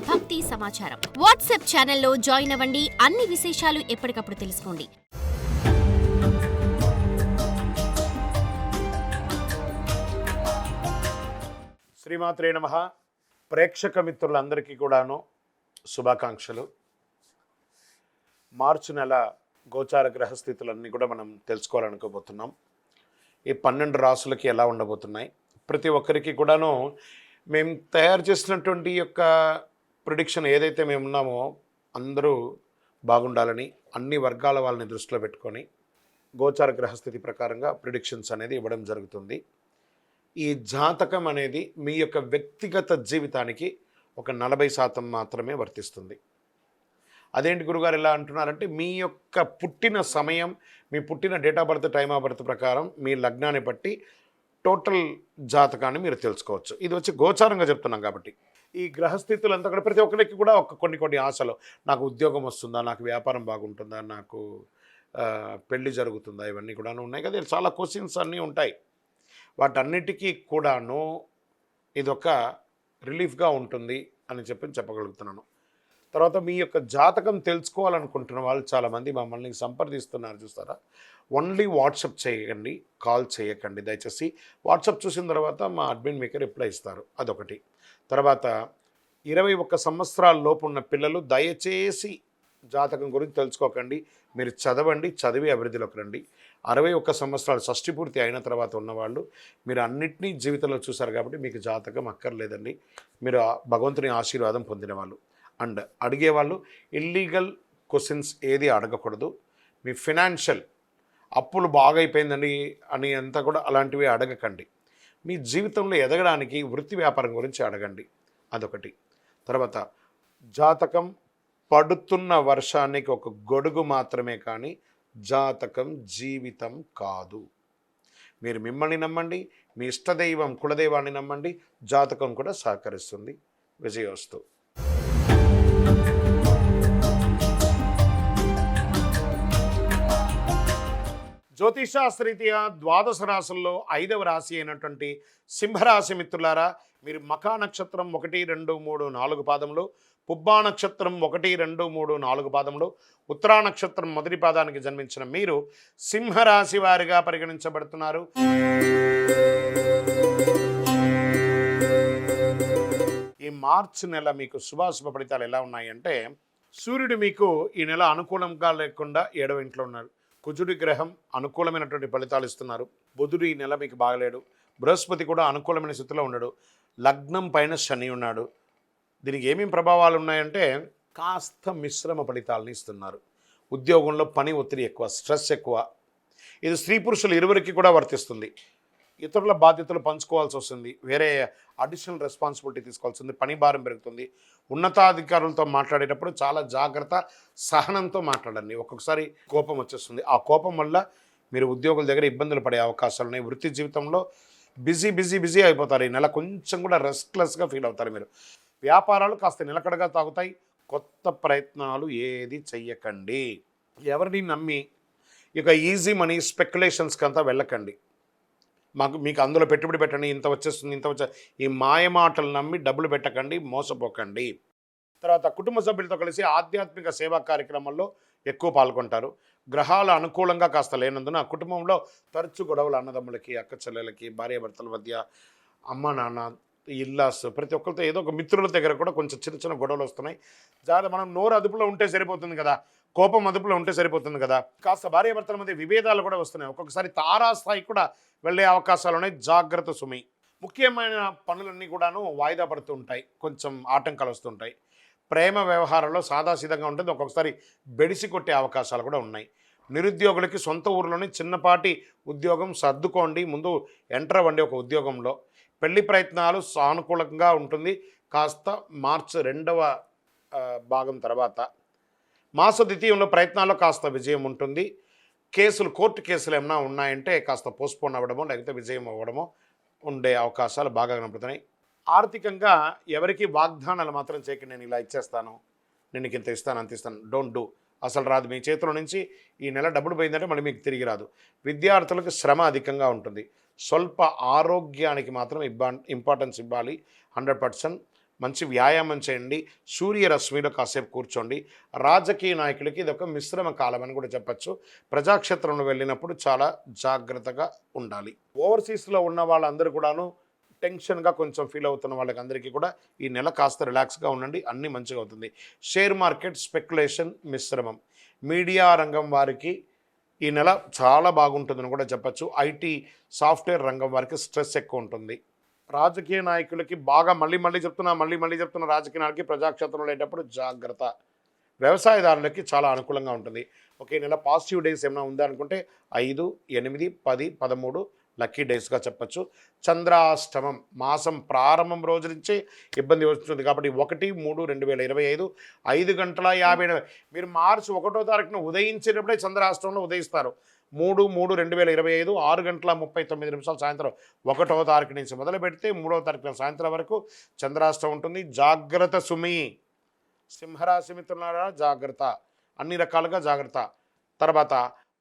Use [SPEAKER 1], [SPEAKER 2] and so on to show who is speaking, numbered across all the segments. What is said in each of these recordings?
[SPEAKER 1] భక్తి సమాచారం. వాట్సాప్ ఛానల్లో జాయిన్ అవ్వండి. అన్ని విశేషాలు ఎప్పటికప్పుడు తెలుసుకోండి.
[SPEAKER 2] శ్రీమాత్రే నమః. ప్రేక్షక మిత్రులందరికీ కూడాను శుభాకాంక్షలు. మార్చి నెల గోచార గ్రహస్థితులన్నీ కూడా మనం తెలుసుకోవాలనుకోబోతున్నాం. ఈ 12 రాసులకి ఎలా ఉండబోతున్నాయి, ప్రతి ఒక్కరికి కూడాను మేము తయారు చేసినటువంటి యొక్క ప్రిడిక్షన్ ఏదైతే మేము ఉన్నామో అందరూ బాగుండాలని అన్ని వర్గాల వాళ్ళని దృష్టిలో పెట్టుకొని గోచార గ్రహస్థితి ప్రకారంగా ప్రిడిక్షన్స్ అనేది ఇవ్వడం జరుగుతుంది. ఈ జాతకం అనేది మీ యొక్క వ్యక్తిగత జీవితానికి ఒక 40% మాత్రమే వర్తిస్తుంది. అదేంటి గురుగారు ఎలా అంటున్నారంటే, మీ యొక్క పుట్టిన సమయం, మీ పుట్టిన date of birth, time of birth ప్రకారం మీ లగ్నాన్ని బట్టి టోటల్ జాతకాన్ని మీరు తెలుసుకోవచ్చు. ఇది వచ్చి గోచారంగా చెప్తున్నాం కాబట్టి ఈ గ్రహస్థితులంతా కూడా ప్రతి ఒక్కరికి కూడా కొన్ని ఆశలు, నాకు ఉద్యోగం వస్తుందా, నాకు వ్యాపారం బాగుంటుందా, నాకు పెళ్ళి జరుగుతుందా, ఇవన్నీ కూడా ఉన్నాయి కదా. చాలా క్వశ్చన్స్ అన్నీ ఉంటాయి. వాటన్నిటికీ కూడాను ఇదొక రిలీఫ్గా ఉంటుంది అని చెప్పగలుగుతున్నాను. తర్వాత మీ యొక్క జాతకం తెలుసుకోవాలనుకుంటున్న వాళ్ళు చాలామంది మమ్మల్ని సంప్రదిస్తున్నారు చూస్తారా. ఓన్లీ వాట్సాప్ చేయకండి, కాల్ చేయకండి దయచేసి. వాట్సాప్ చూసిన తర్వాత మా అడ్మిన్ మీకు రిప్లై ఇస్తారు. అదొకటి. తర్వాత 21 సంవత్సరాల లోపు ఉన్న పిల్లలు దయచేసి జాతకం గురించి తెలుసుకోకండి. మీరు చదవండి, చదివి అభివృద్ధిలోకి రండి. 61 సంవత్సరాలు షష్ఠి పూర్తి అయిన తర్వాత ఉన్నవాళ్ళు మీరు అన్నిటినీ జీవితంలో చూశారు కాబట్టి మీకు జాతకం అక్కర్లేదండి. మీరు భగవంతుని ఆశీర్వాదం పొందినవాళ్ళు. అండ్ అడిగేవాళ్ళు ఇల్లీగల్ క్వశ్చన్స్ ఏది అడగకూడదు. మీ ఫినాన్షియల్ అప్పులు బాగా అయిపోయిందండి అని అంతా కూడా అలాంటివి అడగకండి. మీ జీవితంలో ఎదగడానికి వృత్తి వ్యాపారం గురించి అడగండి. అదొకటి. తర్వాత జాతకం పడుతున్న వర్షానికి ఒక గొడుగు మాత్రమే కానీ జాతకం జీవితం కాదు. మీరు మిమ్మల్ని నమ్మండి, మీ ఇష్టదైవం కులదైవాన్ని నమ్మండి, జాతకం కూడా సహకరిస్తుంది. విజయోస్తు. జ్యోతిషాస్త్రరీత్యా 12 రాశుల్లో 5వ రాశి అయినటువంటి సింహరాశి మిత్రులారా, మీరు మఖా నక్షత్రం 1, 2, 3, 4 పాదములు, పుబ్బా నక్షత్రం 1, 2, 3, 4 పాదములు, ఉత్తరా నక్షత్రం మొదటి పాదానికి జన్మించిన మీరు సింహరాశి వారిగా పరిగణించబడుతున్నారు. ఈ మార్చి నెల మీకు శుభాశుభ ఫలితాలు ఎలా ఉన్నాయంటే, సూర్యుడు మీకు ఈ నెల అనుకూలంగా లేకుండా 7వ ఇంట్లో ఉన్నారు. కుజుడి గ్రహం అనుకూలమైనటువంటి ఫలితాలు ఇస్తున్నారు. బుధుడు ఈ నెల మీకు బాగలేడు. బృహస్పతి కూడా అనుకూలమైన స్థితిలో ఉన్నాడు. లగ్నం పైన శని ఉన్నాడు. దీనికి ఏమేమి ప్రభావాలు ఉన్నాయంటే, కాస్త మిశ్రమ ఫలితాలను ఇస్తున్నారు. ఉద్యోగంలో పని ఒత్తిడి ఎక్కువ, స్ట్రెస్ ఎక్కువ. ఇది స్త్రీ పురుషులు ఇరువురికి కూడా వర్తిస్తుంది. ఇతరుల బాధ్యతలు పంచుకోవాల్సి వస్తుంది. వేరే అడిషనల్ రెస్పాన్సిబిలిటీ తీసుకోవాల్సి ఉంది. పని భారం పెరుగుతుంది. ఉన్నతాధికారులతో మాట్లాడేటప్పుడు చాలా జాగ్రత్త, సహనంతో మాట్లాడండి. ఒక్కొక్కసారి కోపం వచ్చేస్తుంది. ఆ కోపం వల్ల మీరు ఉద్యోగుల దగ్గర ఇబ్బందులు పడే అవకాశాలు ఉన్నాయి. వృత్తి జీవితంలో బిజీ అయిపోతారు. ఈ నెల కొంచెం కూడా రెస్ట్లెస్గా ఫీల్ అవుతారు మీరు. వ్యాపారాలు కాస్త నిలకడగా తాగుతాయి. కొత్త ప్రయత్నాలు ఏది చెయ్యకండి. ఎవరిని నమ్మి ఇక ఈజీ మనీ స్పెక్యులేషన్స్కి అంతా వెళ్ళకండి. మీకు అందులో పెట్టుబడి పెట్టండి, ఇంత వచ్చేస్తుంది, ఈ మాయమాటలు నమ్మి డబ్బులు పెట్టకండి, మోసపోకండి. తర్వాత కుటుంబ సభ్యులతో కలిసి ఆధ్యాత్మిక సేవా కార్యక్రమాల్లో ఎక్కువ పాల్గొంటారు. గ్రహాల అనుకూలంగా కాస్త లేనందున కుటుంబంలో తరచు గొడవలు, అన్నదమ్ములకి, అక్క చెల్లెలకి, భార్యాభర్తల మధ్య, అమ్మ నాన్న, ఇల్లాస్, ప్రతి ఒక్కరితో ఏదో ఒక మిత్రుల దగ్గర కూడా కొంచెం చిన్న గొడవలు వస్తున్నాయి. జాగ్రత్త. మనం నోరు అదుపులో ఉంటే సరిపోతుంది కదా, కోపం అదుపులో ఉంటే సరిపోతుంది కదా. కాస్త భార్యాభర్తల మధ్య విభేదాలు కూడా వస్తున్నాయి. ఒక్కొక్కసారి తారాస్థాయి కూడా వెళ్ళే అవకాశాలు ఉన్నాయి. జాగ్రత్త సుమి. ముఖ్యమైన పనులన్నీ కూడాను వాయిదా పడుతూ ఉంటాయి. కొంచెం ఆటంకాలు వస్తుంటాయి. ప్రేమ వ్యవహారంలో సాదాసీదంగా ఉంటుంది. ఒక్కొక్కసారి బెడిసి కొట్టే అవకాశాలు కూడా ఉన్నాయి. నిరుద్యోగులకి సొంత ఊరిలోనే చిన్నపాటి ఉద్యోగం సర్దుకోండి, ముందు ఎంటర్ అవ్వండి ఒక ఉద్యోగంలో. పెళ్లి ప్రయత్నాలు సానుకూలంగా ఉంటుంది కాస్త మార్చి 2వ భాగం తర్వాత. మాస ద్వితీయంలో ప్రయత్నాల్లో కాస్త విజయం ఉంటుంది. కోర్టు కేసులు ఏమైనా ఉన్నాయంటే కాస్త పోస్ట్పోన్ అవ్వడమో లేకపోతే విజయం అవ్వడమో ఉండే అవకాశాలు బాగా కనపడుతున్నాయి. ఆర్థికంగా ఎవరికి వాగ్దానాలు మాత్రం చేయకండి. నేను ఇలా ఇచ్చేస్తాను, నేను ఇంత ఇస్తాను, అంత ఇస్తాను. Don't do. అసలు రాదు. మీ చేతిలో నుంచి ఈ నెల డబ్బులు పోయిందంటే మళ్ళీ మీకు తిరిగి రాదు. విద్యార్థులకు శ్రమ అధికంగా ఉంటుంది. స్వల్ప ఆరోగ్యానికి మాత్రం ఇంపార్టెన్స్ ఇవ్వాలి 100%. మంచి వ్యాయామం చేయండి, సూర్యరశ్మిలో కాసేపు కూర్చోండి. రాజకీయ నాయకులకి ఇది ఒక మిశ్రమ కాలం అని కూడా చెప్పచ్చు. ప్రజాక్షేత్రంలో వెళ్ళినప్పుడు చాలా జాగ్రత్తగా ఉండాలి. ఓవర్సీస్లో ఉన్న వాళ్ళందరూ కూడాను టెన్షన్గా కొంచెం ఫీల్ అవుతున్న వాళ్ళకి అందరికీ కూడా ఈ నెల కాస్త రిలాక్స్గా ఉండండి, అన్నీ మంచిగా అవుతుంది. షేర్ మార్కెట్ స్పెక్యులేషన్ మిశ్రమం. మీడియా రంగం వారికి ఈ నెల చాలా బాగుంటుందని కూడా చెప్పచ్చు. ఐటీ సాఫ్ట్వేర్ రంగం వారికి స్ట్రెస్ ఎక్కువ ఉంటుంది. రాజకీయ నాయకులకి బాగా మళ్ళీ చెప్తున్నా రాజకీయ నాయకులకి ప్రజాక్షేత్రంలో వెళ్ళేటప్పుడు జాగ్రత్త. వ్యవసాయదారులకి చాలా అనుకూలంగా ఉంటుంది. ఓకే, నెల పాజిటివ్ డేస్ ఏమైనా ఉందా అనుకుంటే 5, 8, 10, 13 లక్కీ డేస్గా చెప్పచ్చు. చంద్రాష్టమం మాసం ప్రారంభం రోజు నుంచే ఇబ్బంది వస్తుంది కాబట్టి 1-3-2025 5:50 మీరు మార్చి 1వ తారీఖున ఉదయించేటప్పుడే చంద్రాష్టమంలో ఉదయిస్తారు. 3-3-2025 6:39 సాయంత్రం 1వ తారీఖు నుంచి మొదలు పెడితే 3వ తారీఖున సాయంత్రం వరకు చంద్రాష్టమం ఉంటుంది. జాగ్రత్త సుమి. సింహరాశి మిత్రులారా జాగ్రత్త, అన్ని రకాలుగా జాగ్రత్త. తర్వాత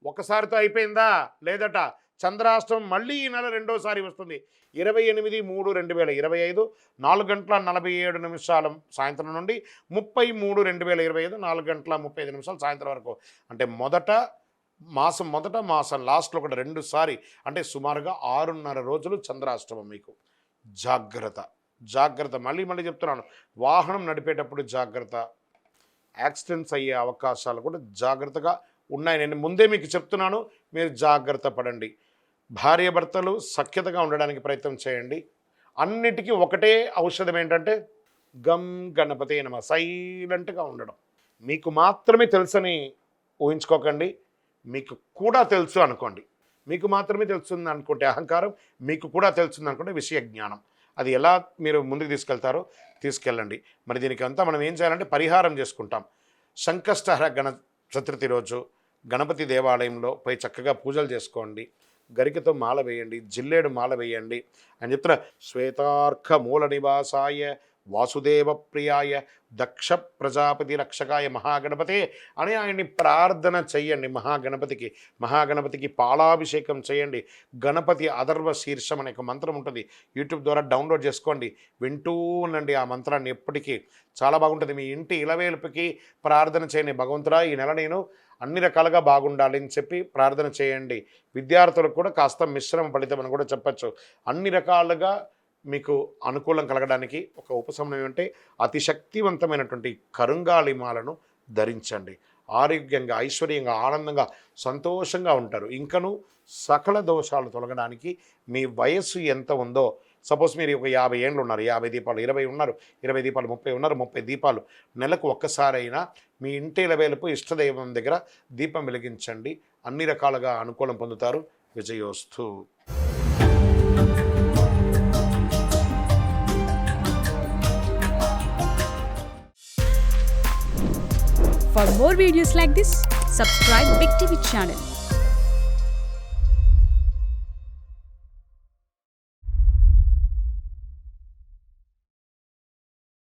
[SPEAKER 2] ఒకసారితో అయిపోయిందా లేదట, చంద్రాష్టమం మళ్ళీ ఈ నెల రెండోసారి వస్తుంది. 28-3-2025 4:47 సాయంత్రం నుండి 30-3-2025 4:35 సాయంత్రం వరకు. అంటే మాసం లాస్ట్లో కూడా 2 సారి, అంటే సుమారుగా 6.5 రోజులు చంద్రాష్టమం మీకు. జాగ్రత్త. మళ్ళీ చెప్తున్నాను, వాహనం నడిపేటప్పుడు జాగ్రత్త. యాక్సిడెంట్స్ అయ్యే అవకాశాలు కూడా జాగ్రత్తగా ఉన్నాయి. నేను ముందే మీకు చెప్తున్నాను, మీరు జాగ్రత్త పడండి. భార్యాభర్తలు సఖ్యతగా ఉండడానికి ప్రయత్నం చేయండి. అన్నిటికీ ఒకటే ఔషధం ఏంటంటే గం గణపతే నమః, సైలెంట్గా ఉండడం. మీకు మాత్రమే తెలుసని ఊహించుకోకండి, మీకు కూడా తెలుసు అనుకోండి. మీకు మాత్రమే తెలుస్తుంది అనుకుంటే అహంకారం, మీకు కూడా తెలుస్తుంది అనుకుంటే విషయ జ్ఞానం. అది ఎలా మీరు ముందుకు తీసుకెళ్ళండి. మరి దీనికి అంతా మనం ఏం చేయాలంటే పరిహారం చేసుకుంటాం. సంకష్టహర గణ చతుర్థి రోజు గణపతి దేవాలయంలో పోయి చక్కగా పూజలు చేసుకోండి. గరికతో మాల వేయండి, జిల్లేడు మాల వేయండి అని చెప్తున్న. శ్వేతార్క మూల నివాసాయ వాసుదేవ ప్రియాయ దక్ష ప్రజాపతి రక్షకాయ మహాగణపతే అని ఆయన్ని ప్రార్థన చెయ్యండి. మహాగణపతికి పాలాభిషేకం చేయండి. గణపతి అథర్వ శీర్షం అనే ఒక మంత్రం ఉంటుంది, యూట్యూబ్ ద్వారా డౌన్లోడ్ చేసుకోండి, వింటూ ఉండండి ఆ మంత్రాన్ని ఎప్పటికీ. చాలా బాగుంటుంది. మీ ఇంటి ఇలవేల్పుకి ప్రార్థన చేయండి. భగవంతుడా, ఈ నెల నేను అన్ని రకాలుగా బాగుండాలి అని చెప్పి ప్రార్థన చేయండి. విద్యార్థులకు కూడా కాస్త మిశ్రమ ఫలితం అని కూడా చెప్పచ్చు. అన్ని రకాలుగా మీకు అనుకూలం కలగడానికి ఒక ఉపశమనం ఏమంటే అతి శక్తివంతమైనటువంటి కరుంగాళిమాలను ధరించండి. ఆరోగ్యంగా, ఐశ్వర్యంగా, ఆనందంగా, సంతోషంగా ఉంటారు. ఇంకను సకల దోషాలు తొలగడానికి మీ వయస్సు ఎంత ఉందో, సపోజ్ మీరు ఒక 50 ఏళ్ళు ఉన్నారు, 50 దీపాలు, 20 ఉన్నారు, 20 దీపాలు, 30 ఉన్నారు, 30 దీపాలు, నెలకు ఒక్కసారైనా మీ ఇంటి ఇలవేలుపు ఇష్టదైవం దగ్గర దీపం వెలిగించండి. అన్ని రకాలుగా అనుకూలం పొందుతారు. విజయోస్తు.
[SPEAKER 3] For more videos like this, subscribe Big TV channel.